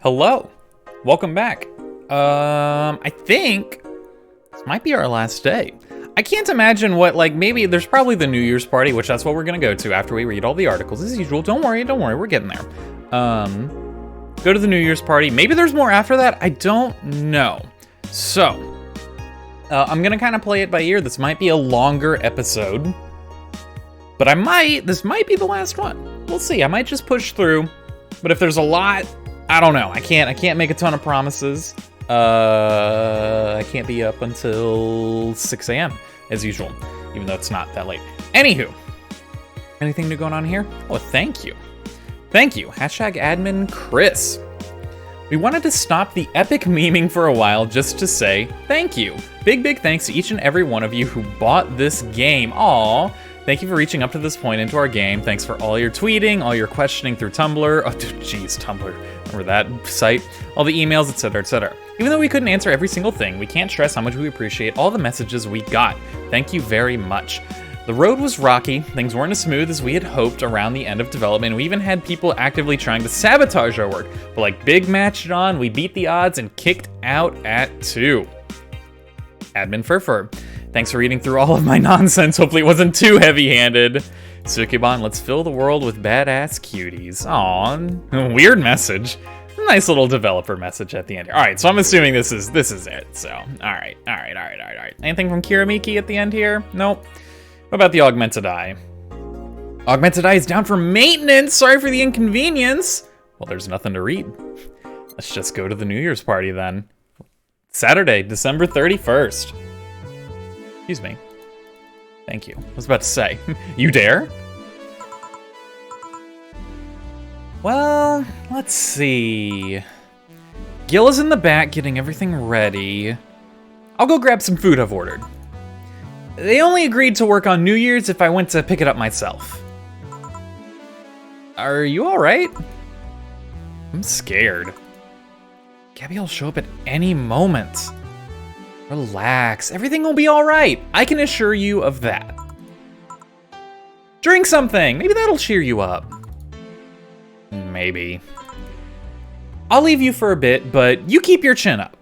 Hello, welcome back. I think this might be our last day. I can't imagine what, maybe there's probably the New Year's party, which that's what we're gonna go to after we read all the articles as usual. Don't worry, we're getting there. Go to the New Year's party. Maybe there's more after that, I don't know. So, I'm gonna kind of play it by ear. This might be a longer episode, but this might be the last one. We'll see, I might just push through, but if there's a lot, I don't know. I can't make a ton of promises. I can't be up until 6 a.m. as usual, even though it's not that late. Anywho, anything new going on here? Oh, thank you. Thank you. #admin Chris. We wanted to stop the epic memeing for a while just to say thank you. Big thanks to each and every one of you who bought this game. Aww. Thank you for reaching up to this point into our game. Thanks for all your tweeting, all your questioning through Tumblr. Oh, jeez, Tumblr. Remember that site? All the emails, etc., etc. Even though we couldn't answer every single thing, we can't stress how much we appreciate all the messages we got. Thank you very much. The road was rocky. Things weren't as smooth as we had hoped around the end of development. We even had people actively trying to sabotage our work. But like Big Match John, we beat the odds and kicked out at 2. Admin Furfur. Thanks for reading through all of my nonsense. Hopefully it wasn't too heavy-handed. Sukeban, let's fill the world with badass cuties. Aw, weird message. Nice little developer message at the end. All right, so I'm assuming this is it. So, all right. Anything from Kiramiki at the end here? Nope. What about the Augmented Eye? Augmented Eye is down for maintenance. Sorry for the inconvenience. Well, there's nothing to read. Let's just go to the New Year's party then. Saturday, December 31st. Excuse me. Thank you. I was about to say, you dare? Well, let's see. Gil is in the back getting everything ready. I'll go grab some food I've ordered. They only agreed to work on New Year's if I went to pick it up myself. Are you all right? I'm scared. Gabby will show up at any moment. Relax, everything will be all right. I can assure you of that. Drink something, maybe that'll cheer you up. Maybe. I'll leave you for a bit, but you keep your chin up.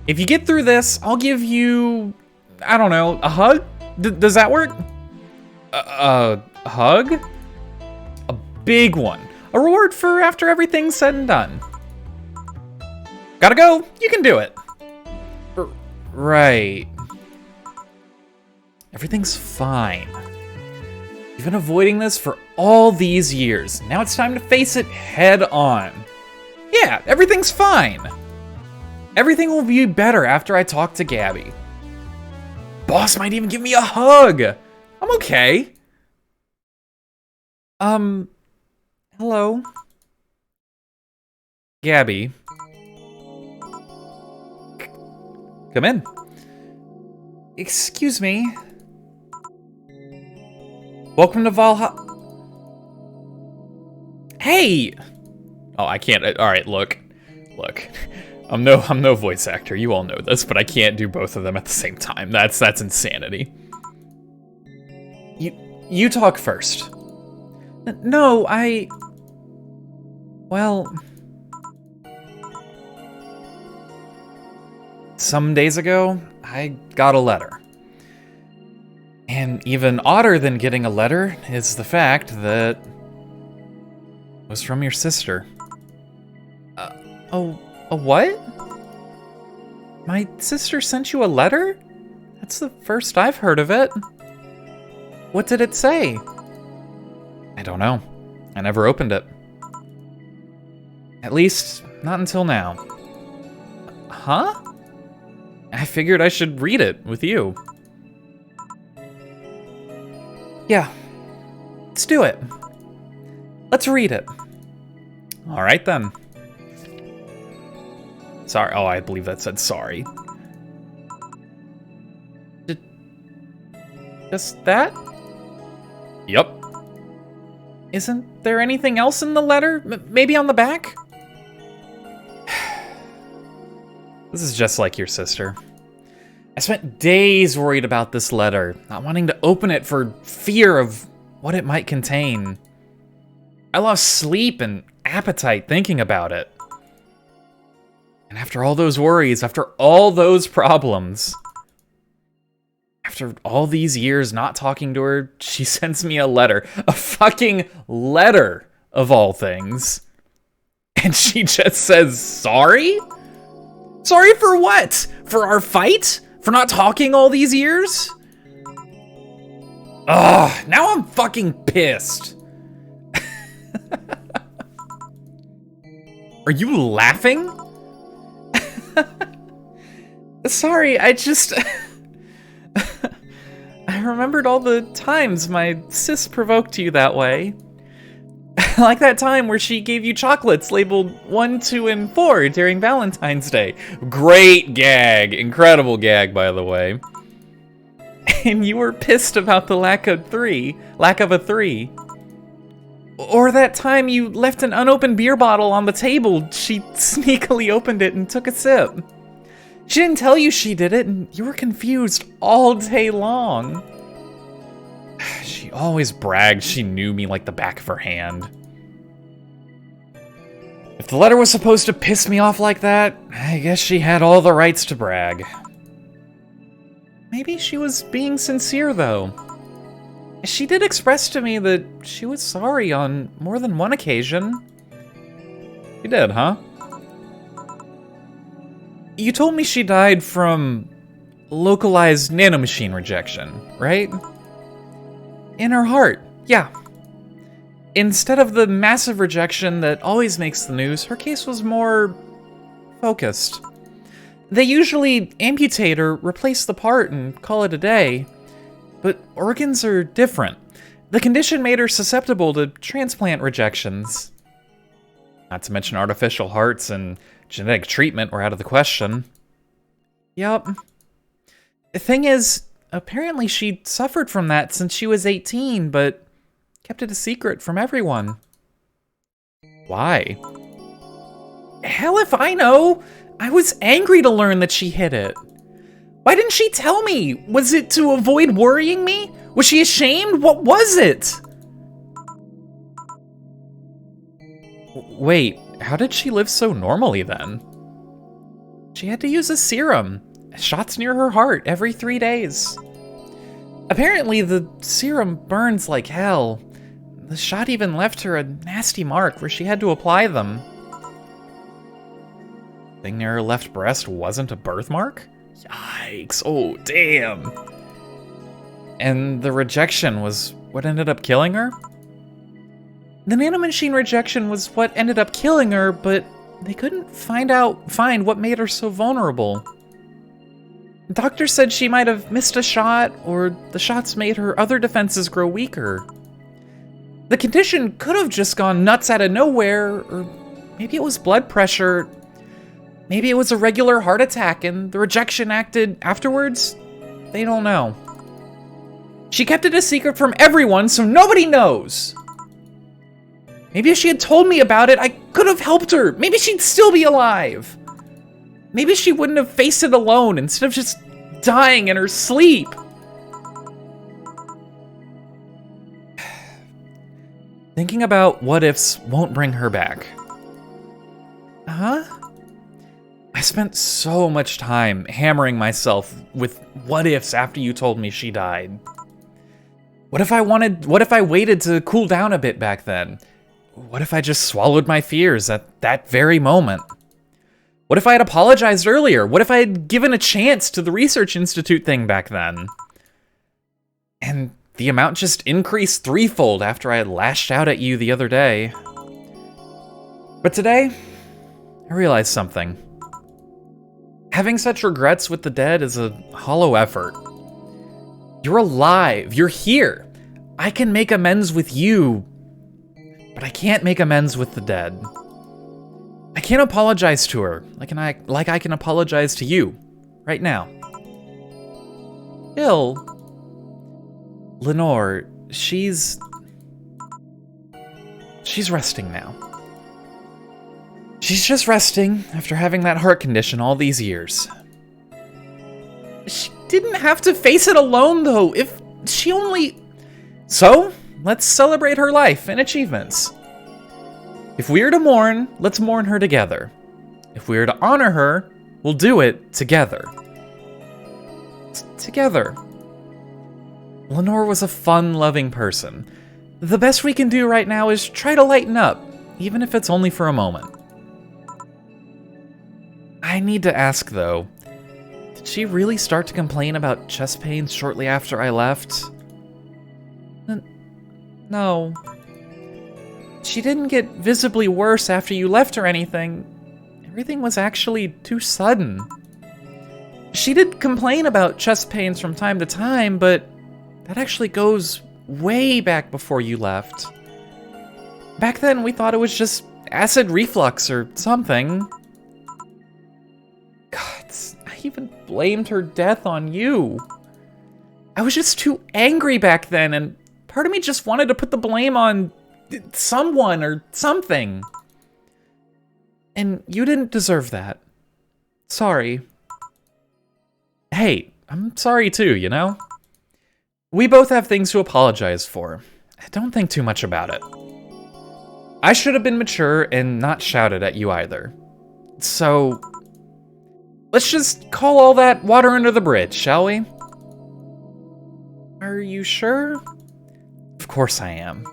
If you get through this, I'll give you, I don't know, a hug? Does that work? A hug? A big one. A reward for after everything's said and done. Gotta go, you can do it. Right. Everything's fine. You've been avoiding this for all these years. Now it's time to face it head on. Yeah, everything's fine. Everything will be better after I talk to Gabby. Boss might even give me a hug. I'm okay. Hello? Gabby. Come in. Excuse me. Welcome to Valhalla. Hey! Oh, I can't. All right, look. I'm no voice actor. You all know this, but I can't do both of them at the same time. That's insanity. You talk first. No, well, some days ago, I got a letter. And even odder than getting a letter is the fact that it was from your sister. A what? My sister sent you a letter? That's the first I've heard of it. What did it say? I don't know. I never opened it. At least, not until now. Huh? I figured I should read it with you. Yeah, let's do it. Let's read it. All right then. Sorry, oh, I believe that said sorry. Just that? Yep. Isn't there anything else in the letter? Maybe on the back? This is just like your sister. I spent days worried about this letter, not wanting to open it for fear of what it might contain. I lost sleep and appetite thinking about it. And after all those worries, after all those problems, after all these years not talking to her, she sends me a letter. A fucking letter, of all things. And she just says, sorry? Sorry for what? For our fight? For not talking all these years? Ugh, now I'm fucking pissed. Are you laughing? Sorry, I just... I remembered all the times my sis provoked you that way. Like that time where she gave you chocolates labeled 1, 2, and 4 during Valentine's Day. Great gag. Incredible gag, by the way. And you were pissed about the lack of a 3. Or that time you left an unopened beer bottle on the table. She sneakily opened it and took a sip. She didn't tell you she did it, and you were confused all day long. She always bragged she knew me like the back of her hand. If the letter was supposed to piss me off like that, I guess she had all the rights to brag. Maybe she was being sincere, though. She did express to me that she was sorry on more than one occasion. You did, huh? You told me she died from localized nanomachine rejection, right? In her heart, yeah. Instead of the massive rejection that always makes the news, her case was more focused. They usually amputate or replace the part and call it a day, but organs are different. The condition made her susceptible to transplant rejections. Not to mention artificial hearts and genetic treatment were out of the question. Yup. The thing is, apparently she suffered from that since she was 18, but kept it a secret from everyone. Why? Hell if I know! I was angry to learn that she hid it. Why didn't she tell me? Was it to avoid worrying me? Was she ashamed? What was it? Wait, how did she live so normally then? She had to use a serum. Shots near her heart every 3 days. Apparently the serum burns like hell. The shot even left her a nasty mark where she had to apply them. Thing near her left breast wasn't a birthmark? Yikes, oh damn. And the rejection was what ended up killing her? The nanomachine rejection was what ended up killing her, but they couldn't find what made her so vulnerable. Doctors said she might have missed a shot, or the shots made her other defenses grow weaker. The condition could have just gone nuts out of nowhere, or maybe it was blood pressure. Maybe it was a regular heart attack and the rejection acted afterwards. They don't know. She kept it a secret from everyone, so nobody knows. Maybe if she had told me about it, I could have helped her. Maybe she'd still be alive. Maybe she wouldn't have faced it alone instead of just dying in her sleep. Thinking about what ifs won't bring her back. Huh? I spent so much time hammering myself with what ifs after you told me she died. What if I waited to cool down a bit back then? What if I just swallowed my fears at that very moment? What if I had apologized earlier? What if I had given a chance to the Research Institute thing back then? And the amount just increased threefold after I had lashed out at you the other day. But today, I realized something. Having such regrets with the dead is a hollow effort. You're alive, you're here. I can make amends with you, but I can't make amends with the dead. I can't apologize to her like I can apologize to you right now. Bill, Lenore, she's resting now. She's just resting after having that heart condition all these years. She didn't have to face it alone, though. If she only... So, let's celebrate her life and achievements. If we are to mourn, let's mourn her together. If we are to honor her, we'll do it together. Together. Lenore was a fun-loving person. The best we can do right now is try to lighten up, even if it's only for a moment. I need to ask, though, did she really start to complain about chest pains shortly after I left? No. She didn't get visibly worse after you left or anything. Everything was actually too sudden. She did complain about chest pains from time to time, but that actually goes way back before you left. Back then, we thought it was just acid reflux or something. God, I even blamed her death on you. I was just too angry back then, and part of me just wanted to put the blame on someone or something. And you didn't deserve that. Sorry. Hey, I'm sorry too, you know? We both have things to apologize for. Don't think too much about it. I should have been mature and not shouted at you either. So, let's just call all that water under the bridge, shall we? Are you sure? Of course I am.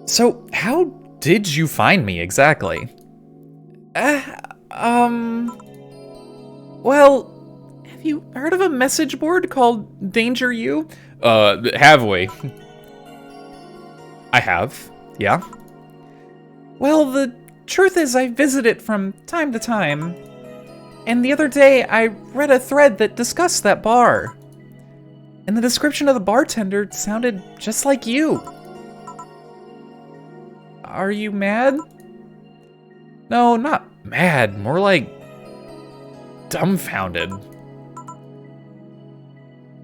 So, how did you find me exactly? Well, have you heard of a message board called Danger U? Have we? I have, yeah. Well, the truth is I visit it from time to time. And the other day, I read a thread that discussed that bar. And the description of the bartender sounded just like you. Are you mad? No, not mad, more like dumbfounded.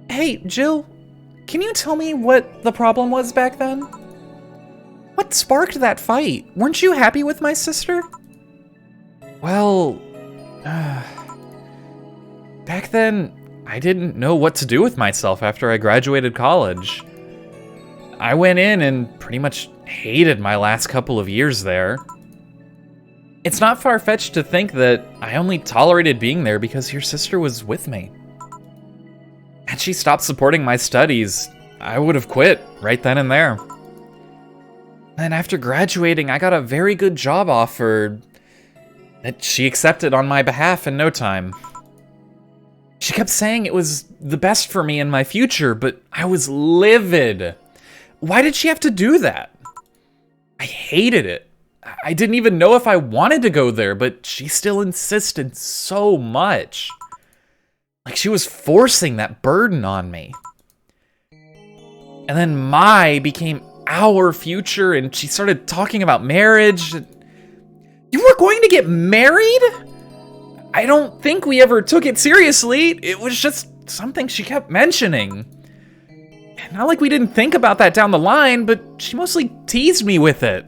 Hey, Jill, can you tell me what the problem was back then? What sparked that fight? Weren't you happy with my sister? Well, back then, I didn't know what to do with myself after I graduated college. I went in and pretty much hated my last couple of years there. It's not far-fetched to think that I only tolerated being there because your sister was with me. Had she stopped supporting my studies, I would have quit right then and there. And after graduating, I got a very good job offer that she accepted on my behalf in no time. She kept saying it was the best for me in my future, but I was livid. Why did she have to do that? I hated it. I didn't even know if I wanted to go there, but she still insisted so much. Like she was forcing that burden on me. And then my became our future, and she started talking about marriage. You were going to get married? I don't think we ever took it seriously. It was just something she kept mentioning. Not like we didn't think about that down the line, but she mostly teased me with it.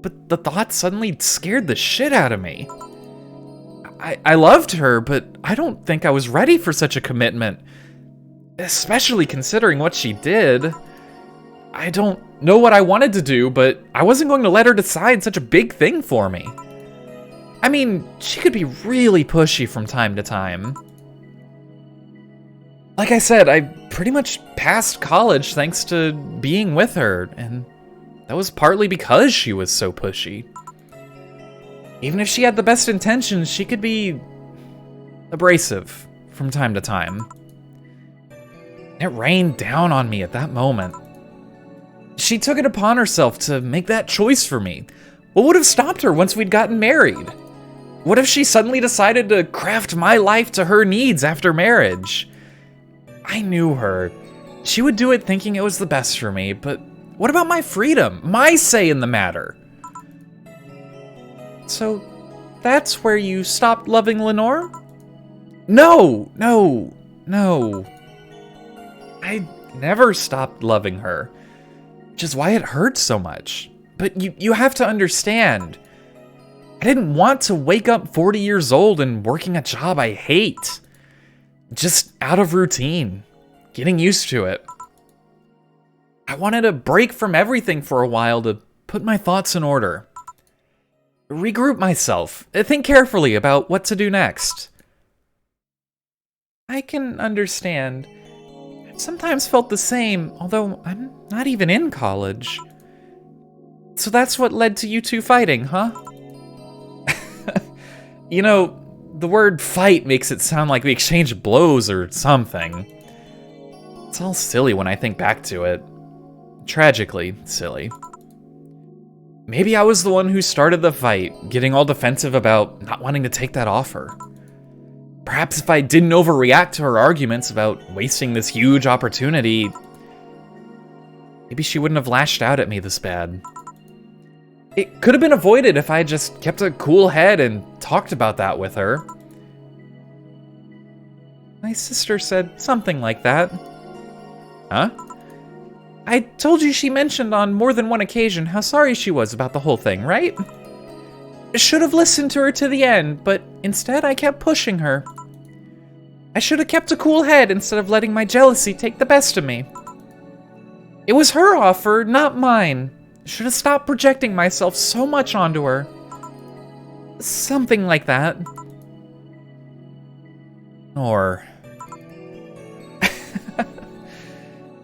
But the thought suddenly scared the shit out of me. I loved her, but I don't think I was ready for such a commitment. Especially considering what she did. I don't know what I wanted to do, but I wasn't going to let her decide such a big thing for me. I mean, she could be really pushy from time to time. Like I said, I pretty much passed college thanks to being with her, and that was partly because she was so pushy. Even if she had the best intentions, she could be abrasive from time to time. It rained down on me at that moment. She took it upon herself to make that choice for me. What would have stopped her once we'd gotten married? What if she suddenly decided to craft my life to her needs after marriage? I knew her. She would do it thinking it was the best for me, but what about my freedom, my say in the matter? So, that's where you stopped loving Lenore? No. I never stopped loving her, which is why it hurts so much. But you have to understand, I didn't want to wake up 40 years old and working a job I hate. Just out of routine, getting used to it. I wanted a break from everything for a while to put my thoughts in order. Regroup myself. Think carefully about what to do next. I can understand. I've sometimes felt the same, although I'm not even in college. So that's what led to you two fighting, huh? You know, the word fight makes it sound like we exchanged blows or something. It's all silly when I think back to it. Tragically silly. Maybe I was the one who started the fight, getting all defensive about not wanting to take that offer. Perhaps if I didn't overreact to her arguments about wasting this huge opportunity, maybe she wouldn't have lashed out at me this bad. It could have been avoided if I had just kept a cool head and talked about that with her. My sister said something like that. Huh? I told you she mentioned on more than one occasion how sorry she was about the whole thing, right? Should have listened to her to the end, but instead I kept pushing her. I should have kept a cool head instead of letting my jealousy take the best of me. It was her offer, not mine. Should have stopped projecting myself so much onto her. Something like that. Or...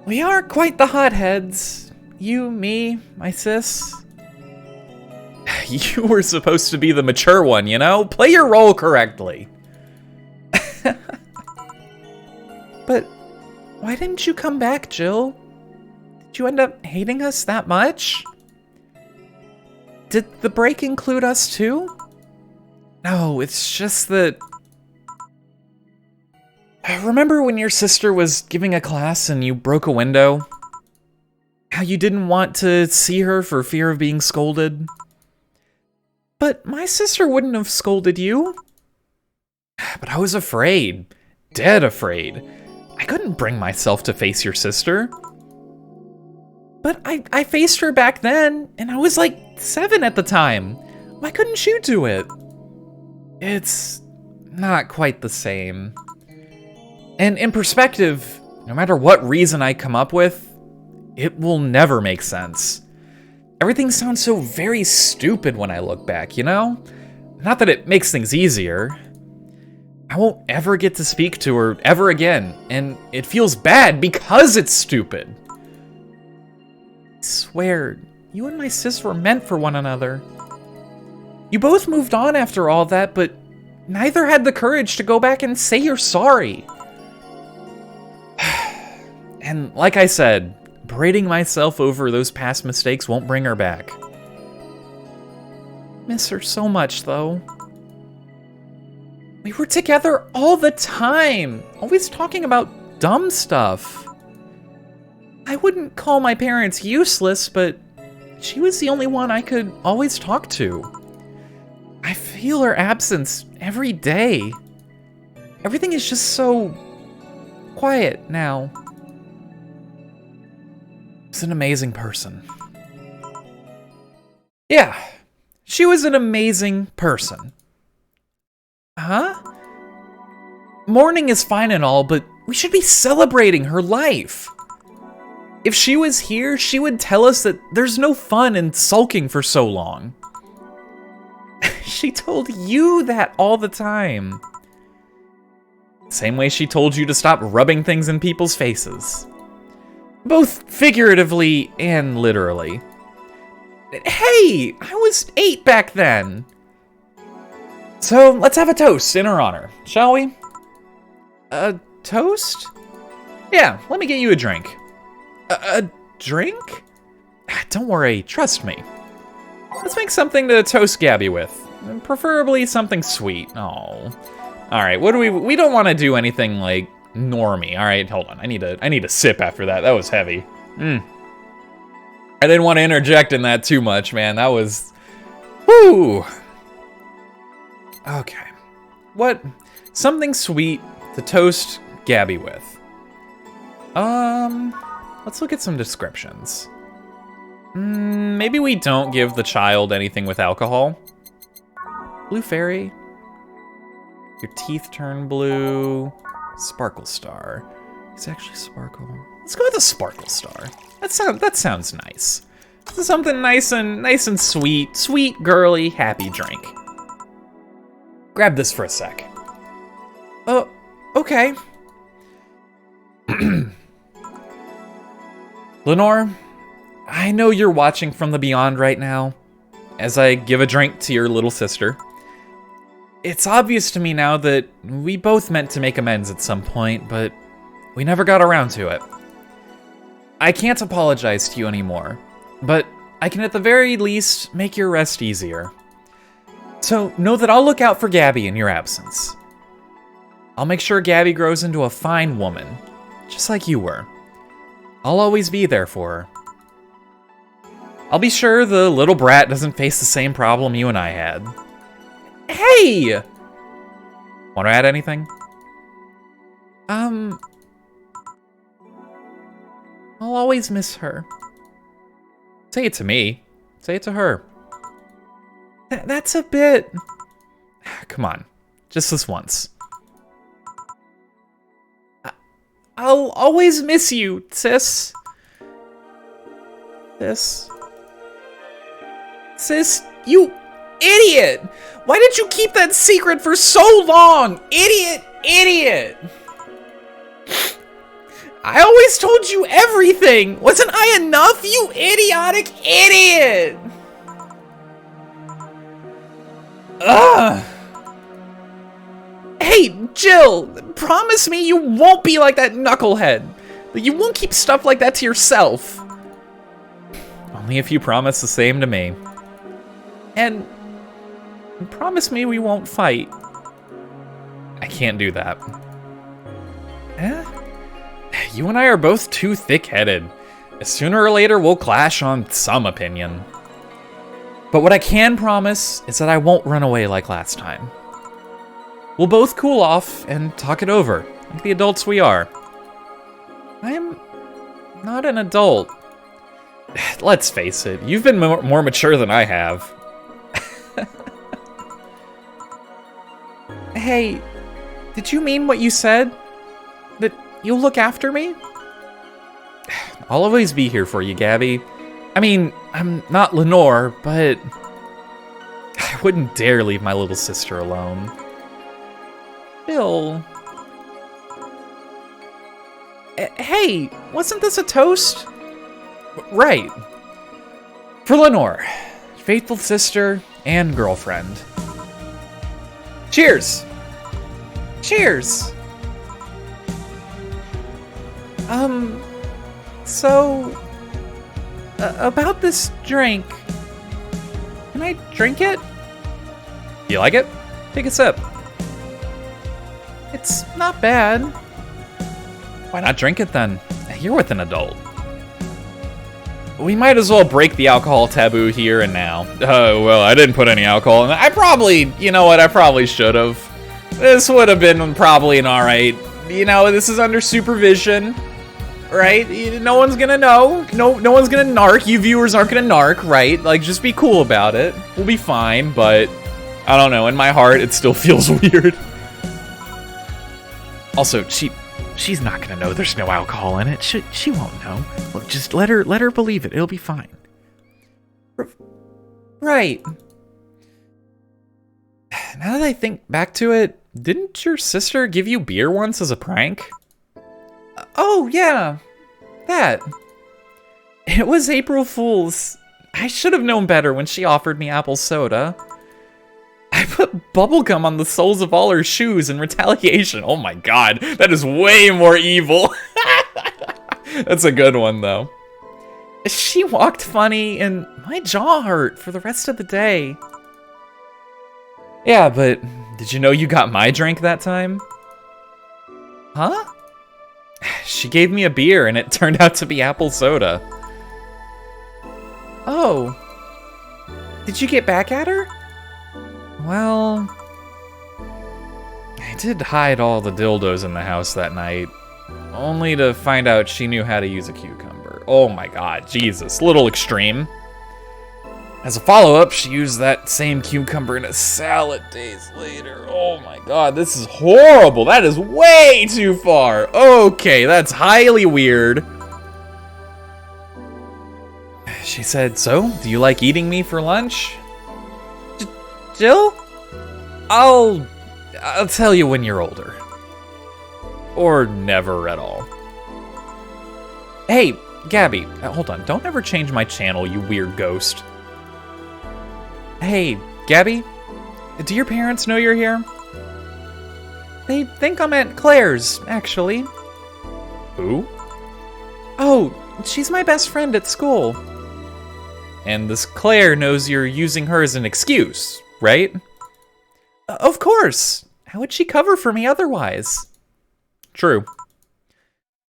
We are quite the hotheads. You, me, my sis. You were supposed to be the mature one, you know? Play your role correctly. But why didn't you come back, Jill? Did you end up hating us that much? Did the break include us too? No, it's just that... Remember when your sister was giving a class and you broke a window? How you didn't want to see her for fear of being scolded? But my sister wouldn't have scolded you. But I was afraid. Dead afraid. I couldn't bring myself to face your sister. But I faced her back then, and I was like 7 at the time. Why couldn't you do it? It's not quite the same. And in perspective, no matter what reason I come up with, it will never make sense. Everything sounds so very stupid when I look back, you know? Not that it makes things easier. I won't ever get to speak to her ever again, and it feels bad because it's stupid. I swear, you and my sis were meant for one another. You both moved on after all that, but neither had the courage to go back and say you're sorry. And like I said, berating myself over those past mistakes won't bring her back. Miss her so much, though. We were together all the time, always talking about dumb stuff. I wouldn't call my parents useless, but she was the only one I could always talk to. I feel her absence every day. Everything is just so quiet now. She's an amazing person. Yeah, she was an amazing person. Huh? Mourning is fine and all, but we should be celebrating her life. If she was here, she would tell us that there's no fun in sulking for so long. She told you that all the time. Same way she told you to stop rubbing things in people's faces. Both figuratively and literally. Hey, I was 8 back then. So let's have a toast in her honor, shall we? A toast? Yeah, let me get you a drink. A drink? Don't worry, trust me. Let's make something to toast Gabby with. Preferably something sweet. Oh. Alright, what do we don't want to do anything like normie. Alright, hold on. I need a sip after that. That was heavy. I didn't want to interject in that too much, man. That was... Whew. Okay. What? Something sweet to toast Gabby with. Let's look at some descriptions. Maybe we don't give the child anything with alcohol. Blue fairy. Your teeth turn blue. Sparkle star. It's actually sparkle. Let's go with a sparkle star. That sounds nice. Something nice and sweet, girly, happy drink. Grab this for a sec. Oh, okay. Lenore, I know you're watching from the beyond right now, as I give a drink to your little sister. It's obvious to me now that we both meant to make amends at some point, but we never got around to it. I can't apologize to you anymore, but I can at the very least make your rest easier. So know that I'll look out for Gabby in your absence. I'll make sure Gabby grows into a fine woman, just like you were. I'll always be there for her. I'll be sure the little brat doesn't face the same problem you and I had. Hey! Want to add anything? I'll always miss her. Say it to me. Say it to her. That's a bit... Come on. Just this once. I'll always miss you, sis. Sis, you idiot! Why did you keep that secret for so long? Idiot! I always told you everything! Wasn't I enough, you idiotic idiot? Ugh! Hey, Jill! Promise me you won't be like that knucklehead. That you won't keep stuff like that to yourself. Only if you promise the same to me. And promise me we won't fight. I can't do that. You and I are both too thick-headed. Sooner or later, we'll clash on some opinion. But what I can promise is that I won't run away like last time. We'll both cool off and talk it over, like the adults we are. I'm not an adult. Let's face it, you've been more mature than I have. Hey, did you mean what you said? That you'll look after me? I'll always be here for you, Gabby. I mean, I'm not Lenore, but I wouldn't dare leave my little sister alone. Bill. Hey, wasn't this a toast? Right. For Lenore, faithful sister and girlfriend. Cheers! Cheers! So... about this drink... Can I drink it? You like it? Take a sip. It's not bad. Why not drink it then? You're with an adult. We might as well break the alcohol taboo here and now. Oh, well, I didn't put any alcohol in it. I probably, you know what, I probably should have. This would have been probably an alright. You know, this is under supervision, right? No one's gonna know. No one's gonna narc. You viewers aren't gonna narc, right? Like, just be cool about it. We'll be fine, but I don't know. In my heart, it still feels weird. Also, she's not gonna know there's no alcohol in it. She won't know. Look, just let her believe it. It'll be fine. Right. Now that I think back to it, didn't your sister give you beer once as a prank? Oh, yeah. That. It was April Fool's. I should have known better when she offered me apple soda. I put bubblegum on the soles of all her shoes in retaliation. Oh my god, that is way more evil. That's a good one, though. She walked funny, and my jaw hurt for the rest of the day. Yeah, but did you know you got my drink that time? Huh? She gave me a beer, and it turned out to be apple soda. Oh. Did you get back at her? Well, I did hide all the dildos in the house that night, only to find out she knew how to use a cucumber. Oh my god, Jesus, little extreme. As a follow-up, she used that same cucumber in a salad days later. Oh my god, this is horrible. That is way too far. Okay, that's highly weird. She said, "So, do you like eating me for lunch?" Jill? I'll tell you when you're older. Or never at all. Hey, Gabby, hold on. Don't ever change my channel, you weird ghost. Hey, Gabby, do your parents know you're here? They think I'm at Claire's, actually. Who? Oh, she's my best friend at school. And this Claire knows you're using her as an excuse, right? Of course. How would she cover for me otherwise? True.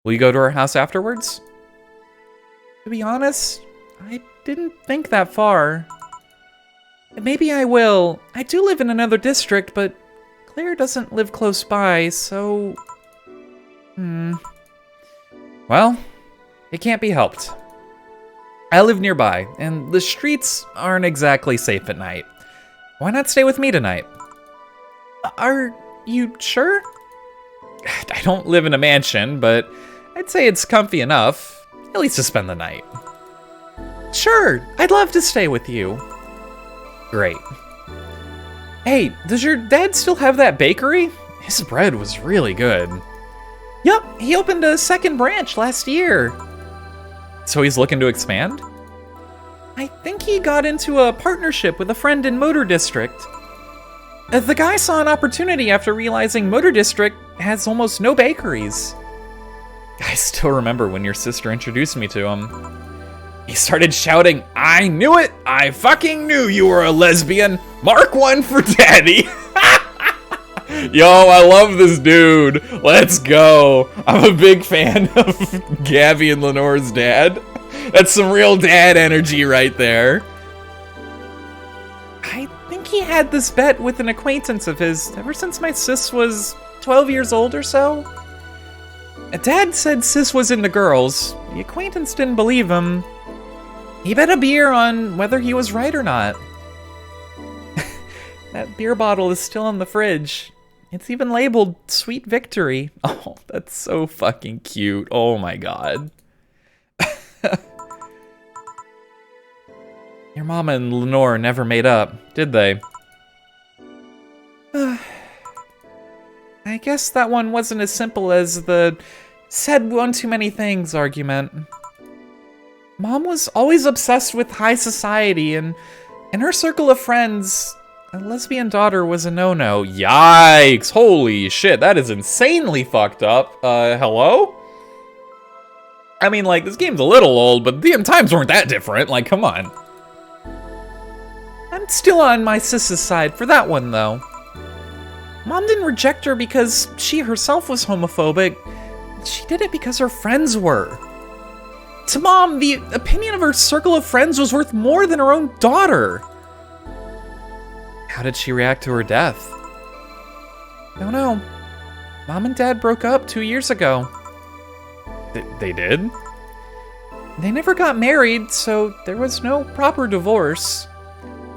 Will you go to her house afterwards? To be honest, I didn't think that far. Maybe I will. I do live in another district, but Claire doesn't live close by, so... Well, it can't be helped. I live nearby, and the streets aren't exactly safe at night. Why not stay with me tonight? Are you sure? I don't live in a mansion, but I'd say it's comfy enough, at least to spend the night. Sure, I'd love to stay with you. Great. Hey, does your dad still have that bakery? His bread was really good. Yup, he opened a second branch last year. So he's looking to expand? I think he got into a partnership with a friend in Motor District. The guy saw an opportunity after realizing Motor District has almost no bakeries. I still remember when your sister introduced me to him. He started shouting, "I knew it! I fucking knew you were a lesbian! Mark one for daddy!" Yo, I love this dude. Let's go. I'm a big fan of Gabby and Lenore's dad. That's some real dad energy right there. I think he had this bet with an acquaintance of his ever since my sis was 12 years old or so. Dad said sis was into girls. The acquaintance didn't believe him. He bet a beer on whether he was right or not. That beer bottle is still in the fridge. It's even labeled Sweet Victory. Oh, that's so fucking cute. Oh my god. Your mama and Lenore never made up, did they? I guess that one wasn't as simple as the said one too many things argument. Mom was always obsessed with high society, and in her circle of friends, a lesbian daughter was a no-no. Yikes! Holy shit, that is insanely fucked up. Hello? I mean, like, this game's a little old, but the times weren't that different. Like, come on. I'm still on my sis's side for that one, though. Mom didn't reject her because she herself was homophobic. She did it because her friends were. To Mom, the opinion of her circle of friends was worth more than her own daughter. How did she react to her death? Don't know. Mom and Dad broke up 2 years ago. They did? They never got married, so there was no proper divorce.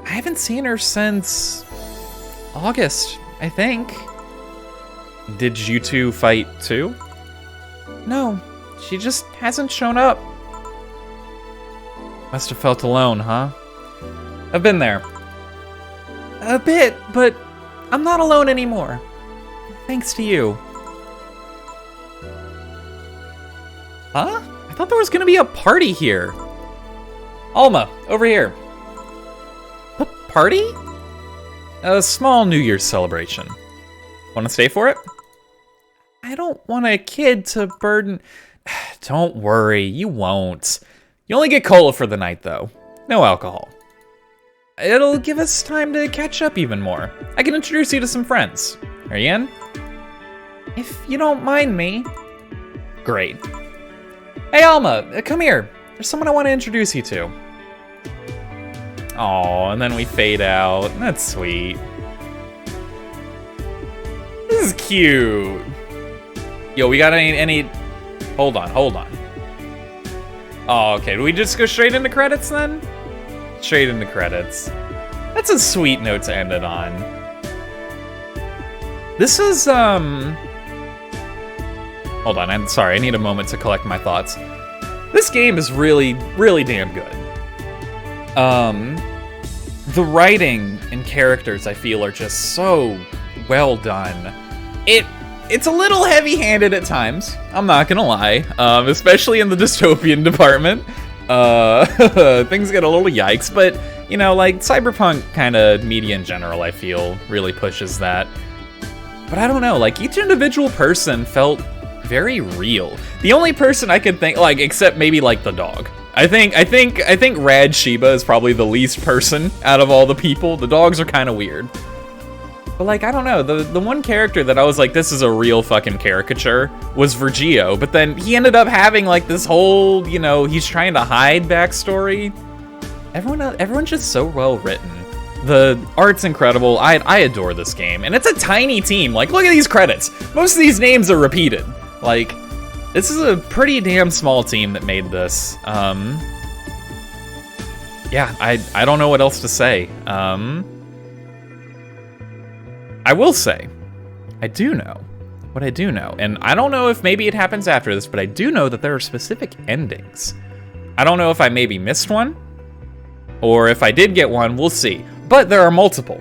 I haven't seen her since August, I think. Did you two fight too? No, she just hasn't shown up. Must have felt alone, huh? I've been there. A bit, but I'm not alone anymore. Thanks to you. Huh? I thought there was gonna be a party here. Alma, over here. A party? A small New Year's celebration. Wanna stay for it? I don't want a kid to burden... Don't worry, you won't. You only get cola for the night, though. No alcohol. It'll give us time to catch up even more. I can introduce you to some friends. Are you in? If you don't mind me. Great. Hey, Alma, come here. There's someone I want to introduce you to. Aw, and then we fade out. That's sweet. This is cute. Yo, we got any... Hold on. Oh, okay. Do we just go straight into credits then? Straight into credits. That's a sweet note to end it on. This is, Hold on, I'm sorry, I need a moment to collect my thoughts. This game is really, really damn good. The writing and characters, I feel, are just so well done. It's a little heavy-handed at times, I'm not gonna lie, especially in the dystopian department. Things get a little yikes, but, you know, like, cyberpunk kind of media in general, I feel, really pushes that. But I don't know, like, each individual person felt very real. The only person I could think, like, except maybe, like, the dog. I think Rad Shiba is probably the least person out of all the people. The dogs are kind of weird. But, like, I don't know, the one character that I was like, this is a real fucking caricature, was Virgio. But then he ended up having, like, this whole, you know, he's trying to hide backstory. Everyone's just so well written. The art's incredible. I adore this game. And it's a tiny team. Like, look at these credits. Most of these names are repeated. Like, this is a pretty damn small team that made this. Yeah, I don't know what else to say. I will say, I do know what I do know. And I don't know if maybe it happens after this, but I do know that there are specific endings. I don't know if I maybe missed one, or if I did get one, we'll see. But there are multiple.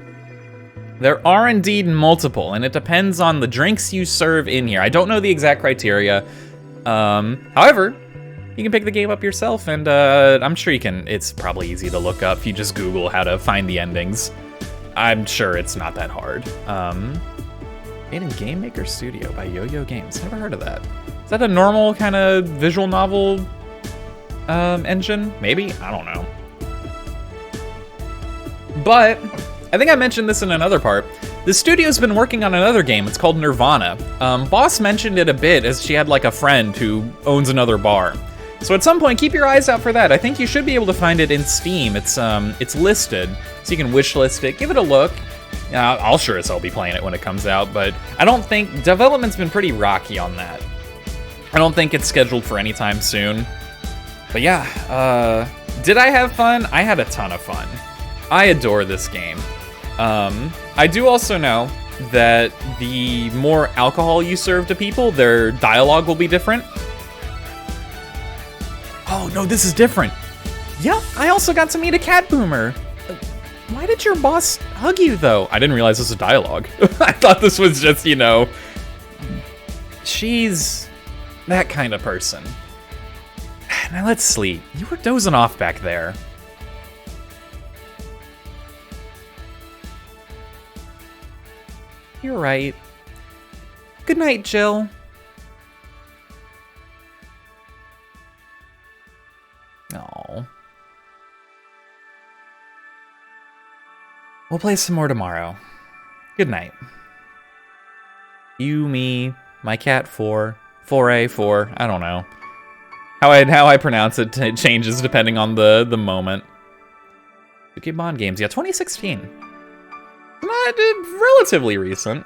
There are indeed multiple, and it depends on the drinks you serve in here. I don't know the exact criteria. However, you can pick the game up yourself, and I'm sure you can. It's probably easy to look up if you just Google how to find the endings. I'm sure it's not that hard. Made in Game Maker Studio by Yo-Yo Games. Never heard of that. Is that a normal kind of visual novel engine? Maybe? I don't know. But I think I mentioned this in another part. The studio's been working on another game. It's called Nirvana. Boss mentioned it a bit as she had like a friend who owns another bar. So at some point, keep your eyes out for that. I think you should be able to find it in Steam. It's listed, so you can wishlist it. Give it a look. I'll sure as hell be playing it when it comes out, but I don't think development's been pretty rocky on that. I don't think it's scheduled for any time soon. But yeah, did I have fun? I had a ton of fun. I adore this game. I do also know that the more alcohol you serve to people, their dialogue will be different. Oh, no, this is different. Yeah, I also got to meet a cat boomer. Why did your boss hug you, though? I didn't realize this was dialogue. I thought this was just, you know... She's that kind of person. Now let's sleep. You were dozing off back there. You're right. Good night, Jill. Oh. We'll play some more tomorrow. Good night. You, me, my cat 4A4, I don't know. How I pronounce it changes depending on the moment. Pokemon games, yeah, 2016. Not relatively recent.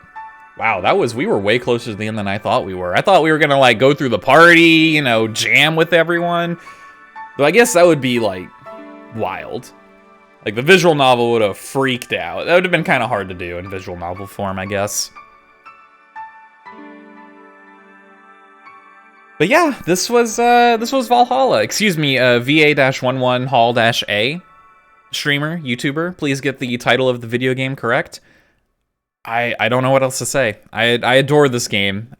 Wow, we were way closer to the end than I thought we were. I thought we were gonna like go through the party, you know, jam with everyone. Though I guess that would be like wild. Like the visual novel would have freaked out. That would have been kind of hard to do in visual novel form, I guess. But yeah, this was Valhalla. Excuse me, VA-11 Hall-A. Streamer, YouTuber, please get the title of the video game correct. I don't know what else to say. I adore this game.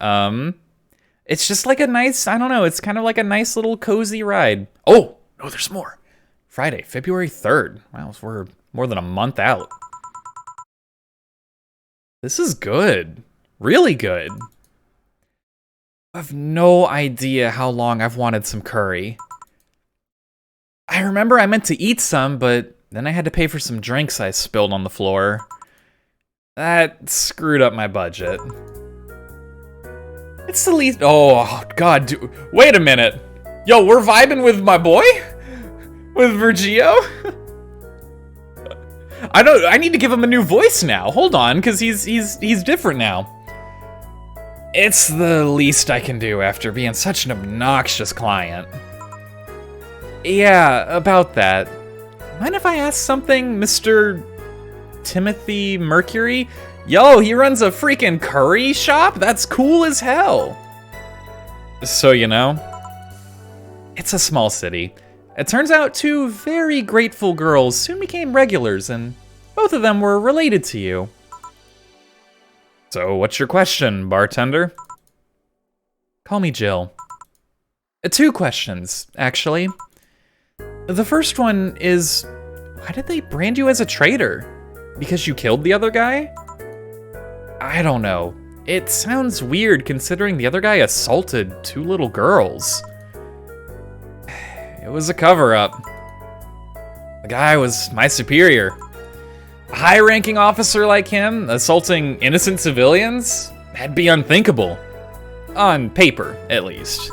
It's just like a nice, I don't know, it's kind of like a nice little cozy ride. Oh, no, there's more. Friday, February 3rd. Wow, so we're more than a month out. This is good. Really good. I have no idea how long I've wanted some curry. I remember I meant to eat some, but then I had to pay for some drinks I spilled on the floor. That screwed up my budget. It's the least... Oh, God, dude. Wait a minute. Yo, we're vibing with my boy? With Virgio? I need to give him a new voice now. Hold on, because he's different now. It's the least I can do after being such an obnoxious client. Yeah, about that. Mind if I ask something, Mr. Timothy Mercury? Yo, he runs a freaking curry shop? That's cool as hell. So, you know, it's a small city. It turns out two very grateful girls soon became regulars, and both of them were related to you. So what's your question, bartender? Call me Jill. Two questions, actually. The first one is, why did they brand you as a traitor? Because you killed the other guy? I don't know. It sounds weird considering the other guy assaulted two little girls. It was a cover-up. The guy was my superior. A high-ranking officer like him assaulting innocent civilians? That'd be unthinkable. On paper, at least.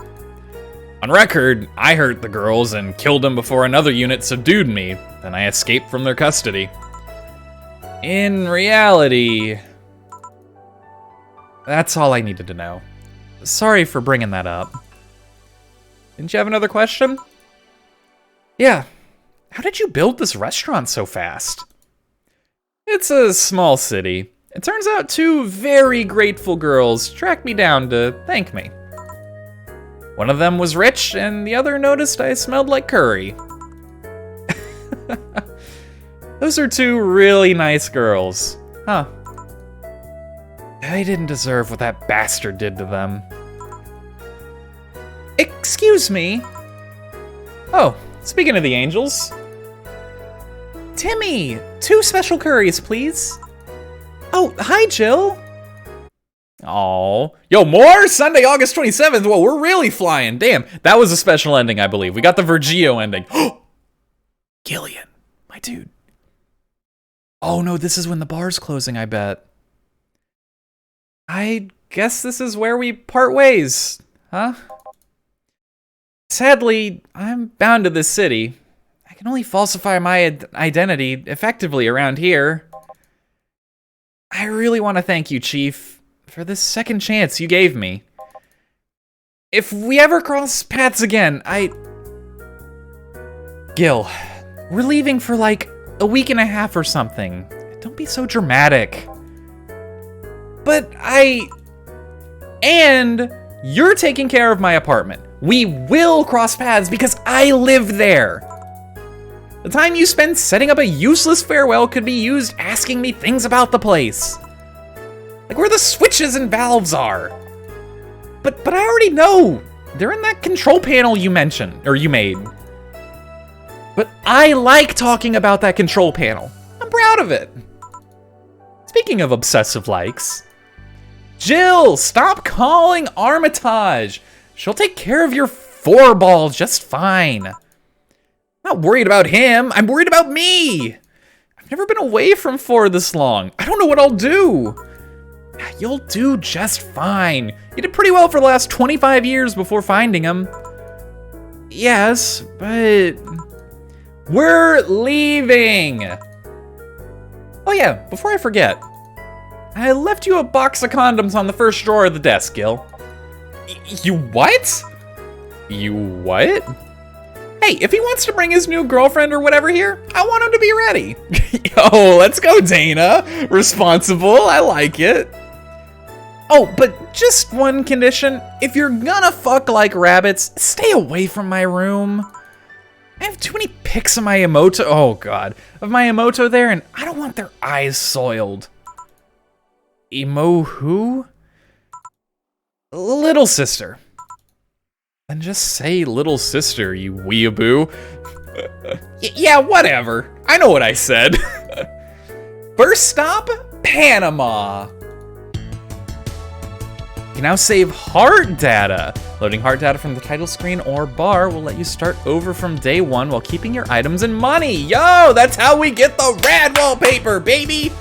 On record, I hurt the girls and killed them before another unit subdued me, then I escaped from their custody. In reality, that's all I needed to know. Sorry for bringing that up. Didn't you have another question? Yeah. How did you build this restaurant so fast? It's a small city. It turns out two very grateful girls tracked me down to thank me. One of them was rich, and the other noticed I smelled like curry. Those are two really nice girls. Huh. They didn't deserve what that bastard did to them. Excuse me. Oh, speaking of the angels. Timmy, 2 special curries, please. Oh, hi, Jill. Oh, yo, more? Sunday, August 27th? Well, we're really flying. Damn, that was a special ending, I believe. We got the Vergio ending. Gillian, my dude. Oh no, this is when the bar's closing, I bet. I guess this is where we part ways, huh? Sadly, I'm bound to this city. I can only falsify my identity effectively around here. I really want to thank you, Chief, for this second chance you gave me. If we ever cross paths again, Gil, we're leaving for like a week and a half or something. Don't be so dramatic. But and you're taking care of my apartment. We will cross paths because I live there. The time you spend setting up a useless farewell could be used asking me things about the place. Like where the switches and valves are. But I already know. They're in that control panel you mentioned, or you made. But I like talking about that control panel. I'm proud of it. Speaking of obsessive likes, Jill, stop calling Armitage. She'll take care of your 4-ball just fine. I'm not worried about him, I'm worried about me. I've never been away from 4 this long. I don't know what I'll do. You'll do just fine. You did pretty well for the last 25 years before finding him. Yes, but we're leaving. Oh yeah, before I forget, I left you a box of condoms on the first drawer of the desk, Gil. You what? You what? Hey, if he wants to bring his new girlfriend or whatever here, I want him to be ready. Yo, let's go, Dana. Responsible, I like it. Oh, but just one condition. If you're gonna fuck like rabbits, stay away from my room. I have too many pics of my Emoto, oh god, of my Emoto there, and I don't want their eyes soiled. Emo who? Little sister. Then just say little sister, you weeaboo. Yeah, whatever. I know what I said. First stop, Panama. You can now save heart data. Loading heart data from the title screen or bar will let you start over from day 1 while keeping your items and money. Yo, that's how we get the rad wallpaper, baby.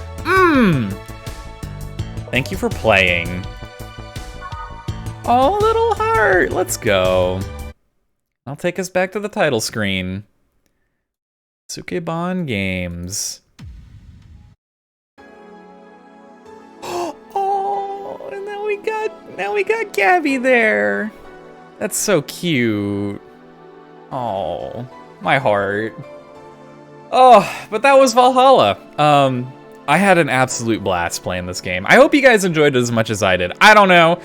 Thank you for playing. Oh, little heart, let's go. I'll take us back to the title screen. Sukeban Games. Oh, and now we got Gabby there. That's so cute. Oh, my heart. Oh, but that was Valhalla. I had an absolute blast playing this game. I hope you guys enjoyed it as much as I did. I don't know.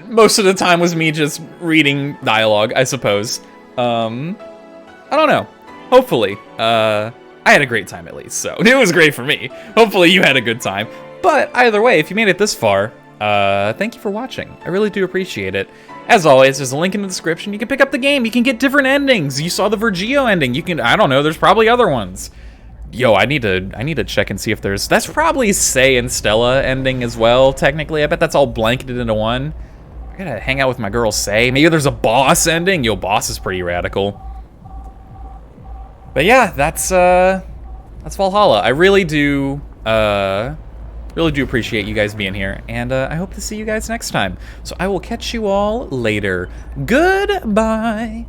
Most of the time was me just reading dialogue, I suppose. I don't know. Hopefully. I had a great time at least, so it was great for me. Hopefully you had a good time. But either way, if you made it this far, thank you for watching. I really do appreciate it. As always, there's a link in the description. You can pick up the game. You can get different endings. You saw the Vergio ending. You can, I don't know, there's probably other ones. Yo, I need to check and see if there's, that's probably Say and Stella ending as well, technically. I bet that's all blanketed into one. I gotta hang out with my girl Say. Maybe there's a Boss ending. Yo, Boss is pretty radical. But yeah, that's Valhalla. I really do appreciate you guys being here, and I hope to see you guys next time. So I will catch you all later. Goodbye.